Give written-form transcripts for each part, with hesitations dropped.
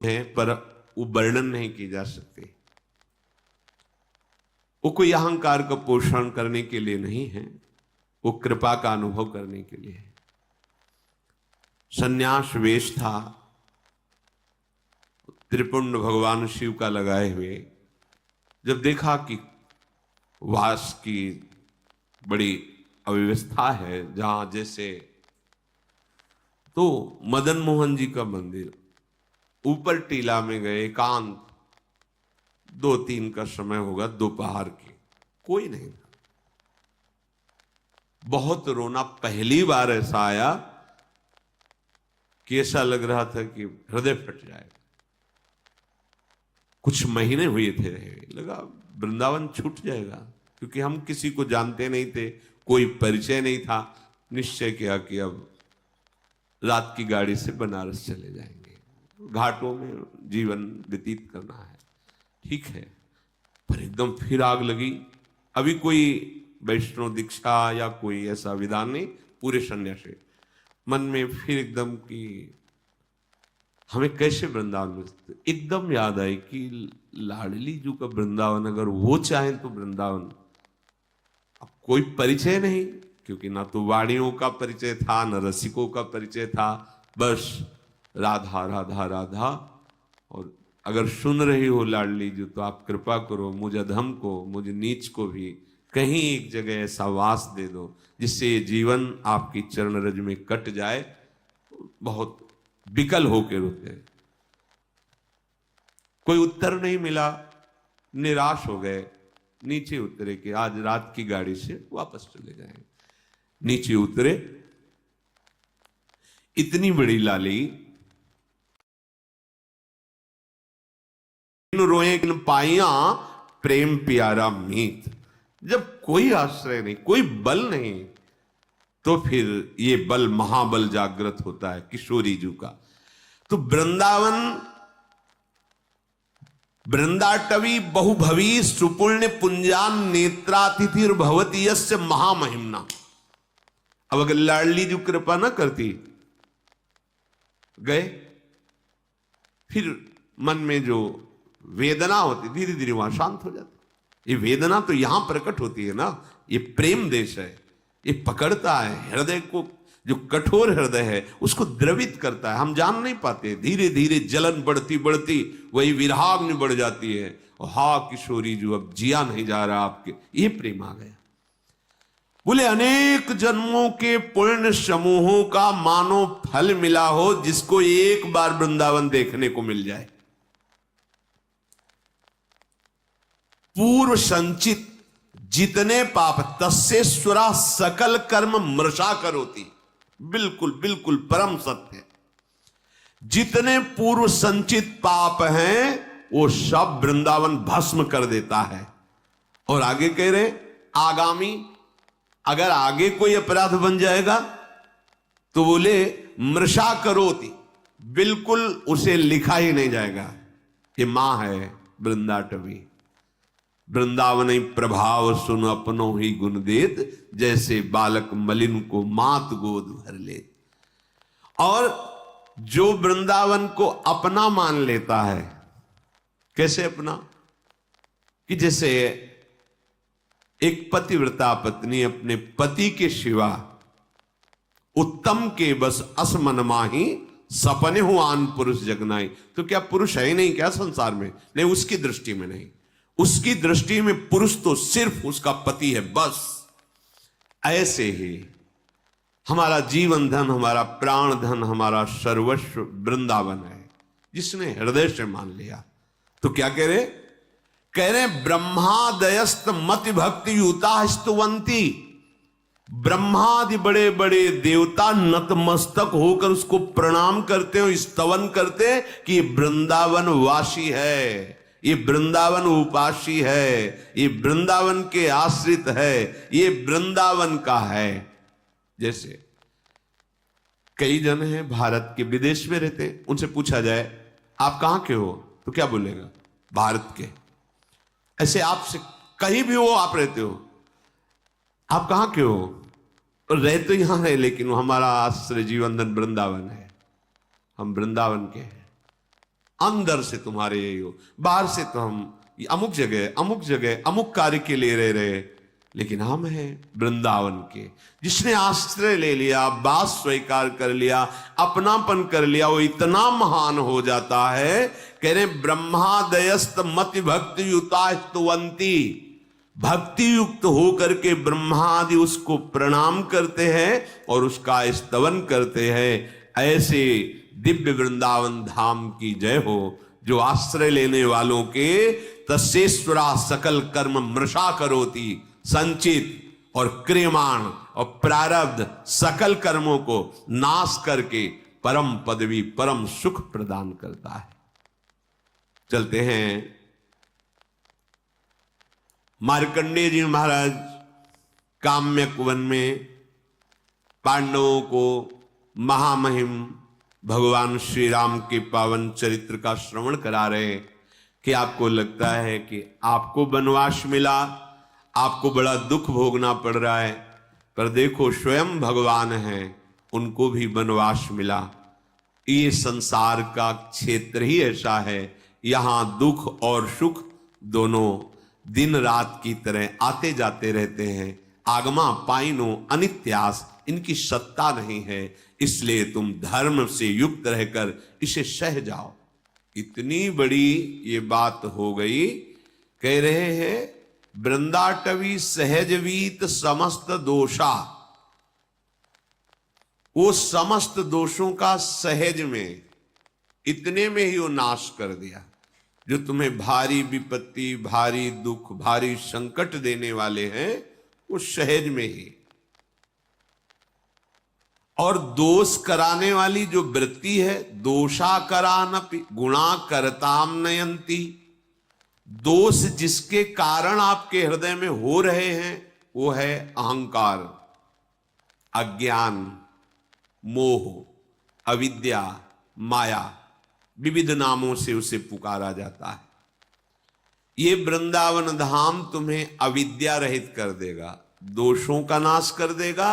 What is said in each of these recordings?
हैं पर वो वर्णन नहीं की जा सकती। वो कोई अहंकार का पोषण करने के लिए नहीं है, वो कृपा का अनुभव करने के लिए है। सन्यास वेश था त्रिपुंड भगवान शिव का लगाए हुए। जब देखा कि वास की बड़ी अव्यवस्था है जहां जैसे, तो मदन मोहन जी का मंदिर ऊपर टीला में गए, एकांत, 2-3 का समय होगा, दोपहर की, कोई नहीं। बहुत रोना, पहली बार ऐसा आया कि ऐसा लग रहा था कि हृदय फट जाएगा। कुछ महीने हुए थे, लगा वृंदावन छूट जाएगा, क्योंकि हम किसी को जानते नहीं थे, कोई परिचय नहीं था। निश्चय किया कि अब रात की गाड़ी से बनारस चले जाएंगे, घाटों में जीवन व्यतीत करना है, ठीक है। पर एकदम फिर आग लगी। अभी कोई वैष्णव दीक्षा या कोई ऐसा विधान नहीं, पूरे सन्यासी मन में फिर एकदम कि हमें कैसे वृंदावन में, एकदम याद आई कि लाडली जी का वृंदावन, अगर वो चाहें तो वृंदावन। अब कोई परिचय नहीं, क्योंकि ना तो वाणियों का परिचय था, न रसिकों का परिचय था, बस राधा राधा राधा। और अगर सुन रही हो लाडली जी, तो आप कृपा करो, मुझ अधम को, मुझ नीच को भी कहीं एक जगह ऐसा वास दे दो जिससे ये जीवन आपकी चरण रज में कट जाए। बहुत विकल होकर रुके, कोई उत्तर नहीं मिला, निराश हो गए। नीचे उतरे कि आज रात की गाड़ी से वापस चले जाएंगे। नीचे उतरे, इतनी बड़ी लाली, रोए किन पाइया प्रेम प्यारा मीत। जब कोई आश्रय नहीं, कोई बल नहीं, तो फिर ये बल महाबल जागृत होता है किशोरी जी का। तो वृंदावन, वृंदाटवी बहुभवी सुपुण्य पुंजान नेत्रातिथिर भवती यस्य महामहिमना। अब अगर लाडली जी कृपा ना करती, गए, फिर मन में जो वेदना होती धीरे धीरे वहां शांत हो जाती। ये वेदना तो यहां प्रकट होती है ना, ये प्रेम देश है, ये पकड़ता है हृदय को, जो कठोर हृदय है उसको द्रवित करता है। हम जान नहीं पाते, धीरे धीरे जलन बढ़ती बढ़ती वही विराग में बढ़ जाती है। और हा किशोरी जो अब जिया नहीं जा रहा आपके, ये प्रेम आ गया। बोले अनेक जन्मों के पुण्य समूहों का मानो फल मिला हो जिसको एक बार वृंदावन देखने को मिल जाए। पूर्व संचित जितने पाप तस्सेश्वरा सकल कर्म मृषा करोति। बिल्कुल बिल्कुल परम सत्य। जितने पूर्व संचित पाप हैं वो सब वृंदावन भस्म कर देता है। और आगे कह रहे आगामी, अगर आगे कोई अपराध बन जाएगा तो बोले मृषा करोति, बिल्कुल उसे लिखा ही नहीं जाएगा। ये मां है वृंदाटवी। वृंदावन प्रभाव सुन अपनो ही गुण देत, जैसे बालक मलिन को मात गोद भर ले। और जो वृंदावन को अपना मान लेता है, कैसे अपना, कि जैसे एक पतिव्रता पत्नी अपने पति के सिवा उत्तम के बस असमन माही सपने हो आन पुरुष जगनाई। तो क्या पुरुष है ही नहीं क्या संसार में? नहीं, उसकी दृष्टि में नहीं, उसकी दृष्टि में पुरुष तो सिर्फ उसका पति है बस। ऐसे ही हमारा जीवन धन, हमारा प्राण धन, हमारा सर्वस्व वृंदावन है, जिसने हृदय से मान लिया। तो क्या कह रहे ब्रह्मादयस्त मति भक्ति युता स्तुवंती। ब्रह्मादि बड़े बड़े देवता नतमस्तक होकर उसको प्रणाम करते हो, स्तवन करते कि वृंदावन वासी है, ये वृंदावन उपासी है, ये वृंदावन के आश्रित है, ये वृंदावन का है। जैसे कई जन हैं भारत के, विदेश में रहते, उनसे पूछा जाए आप कहां के हो, तो क्या बोलेगा? भारत के। ऐसे आपसे कहीं भी हो, आप रहते हो, आप कहां के हो? और रह तो यहां है, लेकिन हमारा आश्रय जीवन धन वृंदावन है, हम वृंदावन के हैं। अंदर से तुम्हारे यही हो, बाहर से तो हम अमुक जगह अमुक कार्य के लिए रह रहे, लेकिन हम हैं वृंदावन के। जिसने आश्रय ले लिया, बात स्वीकार कर लिया, अपनापन कर लिया, वो इतना महान हो जाता है। कह रहे ब्रह्मादयस्त मति भक्ति युतास्तुवंती, भक्ति युक्त होकर के ब्रह्मादि उसको प्रणाम करते हैं और उसका स्तवन करते हैं। ऐसे दिव्य वृंदावन धाम की जय हो, जो आश्रय लेने वालों के तस्येश्वरा सकल कर्म मृषा करोति, संचित और क्रियमाण और प्रारब्ध सकल कर्मों को नाश करके परम पदवी परम सुख प्रदान करता है। चलते हैं मार्कंडेय जी महाराज काम्यक वन में पांडवों को महामहिम भगवान श्री राम के पावन चरित्र का श्रवण करा रहे कि आपको लगता है कि आपको वनवास मिला, आपको बड़ा दुख भोगना पड़ रहा है, पर देखो स्वयं भगवान हैं, उनको भी वनवास मिला। ये संसार का क्षेत्र ही ऐसा है, यहां दुख और सुख दोनों दिन रात की तरह आते जाते रहते हैं। आगमा पाइनो अनित्यास, इनकी सत्ता नहीं है, इसलिए तुम धर्म से युक्त रहकर इसे सह जाओ। इतनी बड़ी ये बात हो गई। कह रहे हैं वृंदाटवी सहजवीत समस्त दोषा, वो समस्त दोषों का सहज में इतने में ही वो नाश कर दिया। जो तुम्हें भारी विपत्ति, भारी दुख, भारी संकट देने वाले हैं, वो सहज में ही। और दोष कराने वाली जो वृत्ति है, दोषा करानपि गुणा करताम नयंती, दोष जिसके कारण आपके हृदय में हो रहे हैं वो है अहंकार, अज्ञान, मोह, अविद्या, माया, विविध नामों से उसे पुकारा जाता है। ये वृंदावन धाम तुम्हें अविद्या रहित कर देगा, दोषों का नाश कर देगा,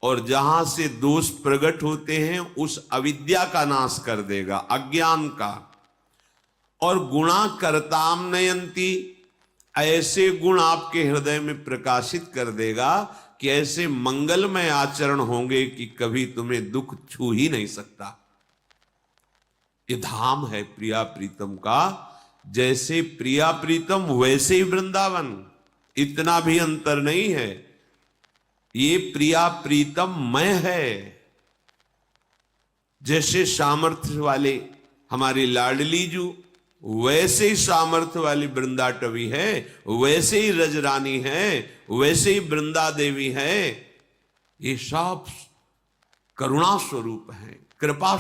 और जहां से दोष प्रकट होते हैं उस अविद्या का नाश कर देगा, अज्ञान का। और गुणा करताम नयंती, ऐसे गुण आपके हृदय में प्रकाशित कर देगा कि ऐसे मंगलमय आचरण होंगे कि कभी तुम्हें दुख छू ही नहीं सकता। ये धाम है प्रिया प्रीतम का, जैसे प्रिया प्रीतम वैसे ही वृंदावन, इतना भी अंतर नहीं है। ये प्रिया प्रीतम मय है। जैसे सामर्थ्य वाले हमारी लाडली जू, वैसे ही सामर्थ्य वाली वृंदाटवी है, वैसे ही रजरानी है, वैसे ही वृंदा देवी है। ये सब करुणा स्वरूप है, कृपा